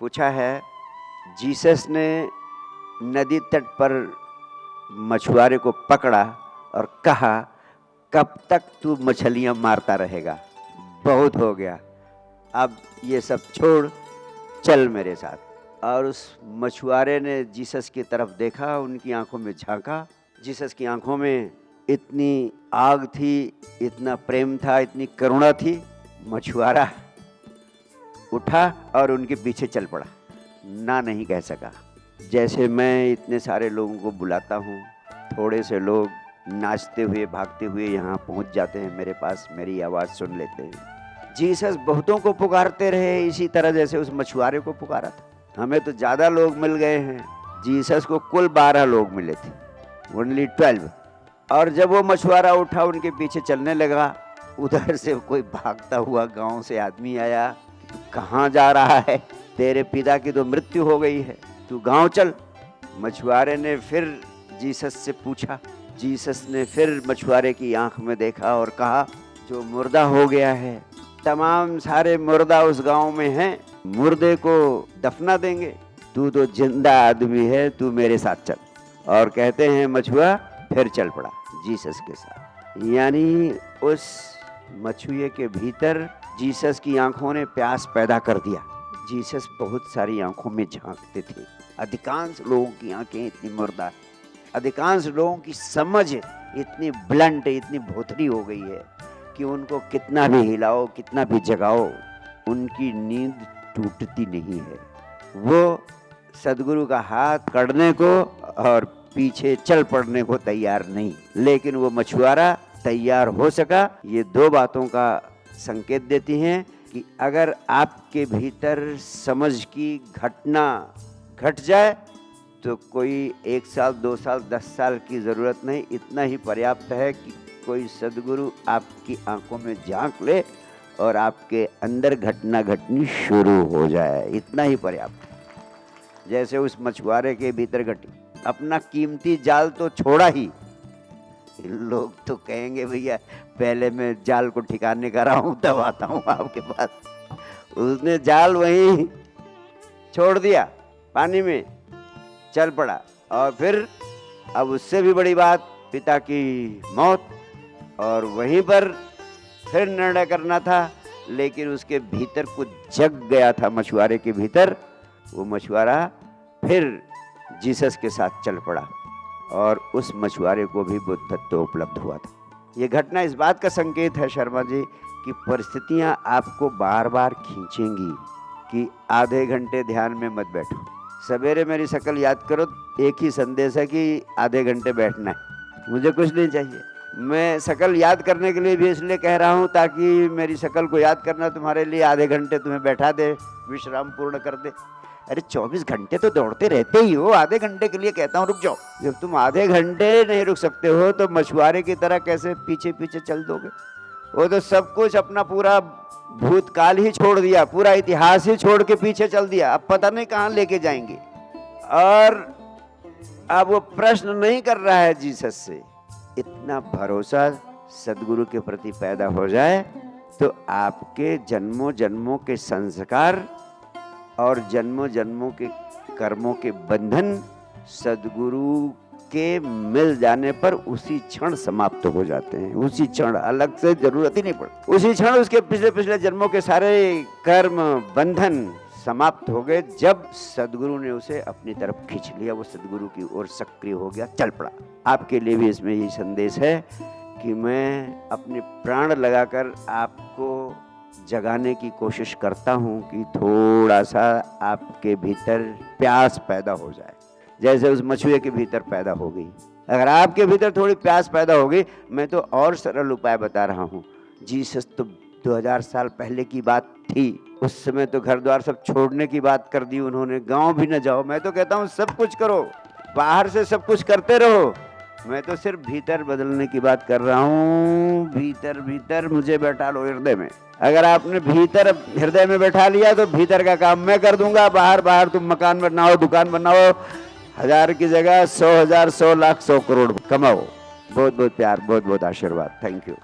पूछा है, जीसस ने नदी तट पर मछुआरे को पकड़ा और कहा, कब तक तू मछलियां मारता रहेगा, बहुत हो गया, अब ये सब छोड़, चल मेरे साथ। और उस मछुआरे ने जीसस की तरफ देखा, उनकी आंखों में झांका। जीसस की आंखों में इतनी आग थी, इतना प्रेम था, इतनी करुणा थी। मछुआरा उठा और उनके पीछे चल पड़ा, ना नहीं कह सका। जैसे मैं इतने सारे लोगों को बुलाता हूँ, थोड़े से लोग नाचते हुए भागते हुए यहाँ पहुँच जाते हैं मेरे पास, मेरी आवाज़ सुन लेते हैं। जीसस बहुतों को पुकारते रहे, इसी तरह जैसे उस मछुआरे को पुकारा था। हमें तो ज़्यादा लोग मिल गए हैं, जीसस को कुल 12 लोग मिले थे, ओनली 12। और जब वो मछुआरा उठा, उनके पीछे चलने लगा, उधर से कोई भागता हुआ गांव से आदमी आया, कहाँ जा रहा है, तेरे पिता की तो मृत्यु हो गई है, तू गांव चल। मछुआरे ने फिर जीसस से पूछा, जीसस ने फिर मछुआरे की आंख में देखा और कहा, जो मुर्दा हो गया है, तमाम सारे मुर्दा उस गांव में हैं, मुर्दे को दफना देंगे, तू तो जिंदा आदमी है, तू मेरे साथ चल। और कहते हैं मछुआ फिर चल पड़ा जीसस के साथ। यानी उस मछुए के भीतर जीसस की आंखों ने प्यास पैदा कर दिया। जीसस बहुत सारी आंखों में झांकते थे। अधिकांश लोगों की आंखें इतनी मुर्दा, अधिकांश लोगों की समझ इतनी ब्लंट, इतनी भोथरी हो गई है कि उनको कितना भी हिलाओ, कितना भी जगाओ, उनकी नींद टूटती नहीं है। वो सदगुरु का हाथ पकड़ने को और पीछे चल पड़ने को तैयार नहीं, लेकिन वो मछुआरा तैयार हो सका। ये 2 बातों का संकेत देती हैं कि अगर आपके भीतर समझ की घटना घट जाए तो कोई 1 साल, 2 साल, 10 साल की ज़रूरत नहीं, इतना ही पर्याप्त है कि कोई सदगुरु आपकी आंखों में झांक ले और आपके अंदर घटना घटनी शुरू हो जाए, इतना ही पर्याप्त है। जैसे उस मछुआरे के भीतर घटी। अपना कीमती जाल तो छोड़ा ही, लोग तो कहेंगे भैया पहले मैं जाल को ठिकाने कर रहा हूँ, तब आता हूँ आपके पास। उसने जाल वहीं छोड़ दिया, पानी में चल पड़ा। और फिर अब उससे भी बड़ी बात, पिता की मौत, और वहीं पर फिर निर्णय करना था, लेकिन उसके भीतर कुछ जग गया था मछुआरे के भीतर। वो मछुआरा फिर जीसस के साथ चल पड़ा और उस मछुआरे को भी बुद्धत्व उपलब्ध हुआ था। ये घटना इस बात का संकेत है शर्मा जी कि परिस्थितियां आपको बार बार खींचेंगी कि आधे घंटे ध्यान में मत बैठो। सवेरे मेरी शक्ल याद करो, एक ही संदेश है कि आधे घंटे बैठना है, मुझे कुछ नहीं चाहिए। मैं शक्ल याद करने के लिए भी इसलिए कह रहा हूँ ताकि मेरी शक्ल को याद करना तुम्हारे लिए आधे घंटे तुम्हें बैठा दे, विश्राम पूर्ण कर दे। अरे 24 घंटे तो दौड़ते रहते ही हो, आधे घंटे के लिए कहता हूँ रुक जाओ। जब तुम आधे घंटे नहीं रुक सकते हो तो मछुआरे की तरह कैसे पीछे पीछे चल दोगे? वो तो सब कुछ, अपना पूरा भूतकाल ही छोड़ दिया, पूरा इतिहास ही छोड़ के पीछे चल दिया, अब पता नहीं कहाँ लेके जाएंगे। और अब वो प्रश्न नहीं कर रहा है जीसस से। इतना भरोसा सदगुरु के प्रति पैदा हो जाए तो आपके जन्मों जन्मों के संस्कार और जन्मों जन्मों के कर्मों के बंधन सदगुरु के मिल जाने पर उसी क्षण समाप्त हो जाते हैं। उसी क्षण, अलग से जरूरत ही नहीं पड़ती। उसी क्षण उसके पिछले पिछले जन्मों के सारे कर्म बंधन समाप्त हो गए जब सदगुरु ने उसे अपनी तरफ खींच लिया। वो सदगुरु की ओर सक्रिय हो गया, चल पड़ा। आपके लिए भी इसमें यही संदेश है कि मैं अपने प्राण लगाकर आपको जगाने की कोशिश करता हूँ कि थोड़ा सा आपके भीतर प्यास पैदा हो जाए, जैसे उस मछुए के भीतर पैदा हो गई। अगर आपके भीतर थोड़ी प्यास पैदा हो गई, मैं तो और सरल उपाय बता रहा हूँ। जीसस तो 2000 साल पहले की बात थी, उस समय तो घर द्वार सब छोड़ने की बात कर दी उन्होंने, गांव भी न जाओ। मैं तो कहता हूँ सब कुछ करो, बाहर से सब कुछ करते रहो, मैं तो सिर्फ भीतर बदलने की बात कर रहा हूँ। भीतर भीतर मुझे बैठा लो हृदय में। अगर आपने भीतर हृदय में बैठा लिया तो भीतर का काम मैं कर दूंगा। बाहर बाहर तुम मकान बनाओ, दुकान बनाओ, 1000 की जगह 100,000, 100 लाख, 100 करोड़ कमाओ। बहुत बहुत प्यार, बहुत बहुत आशीर्वाद। Thank you.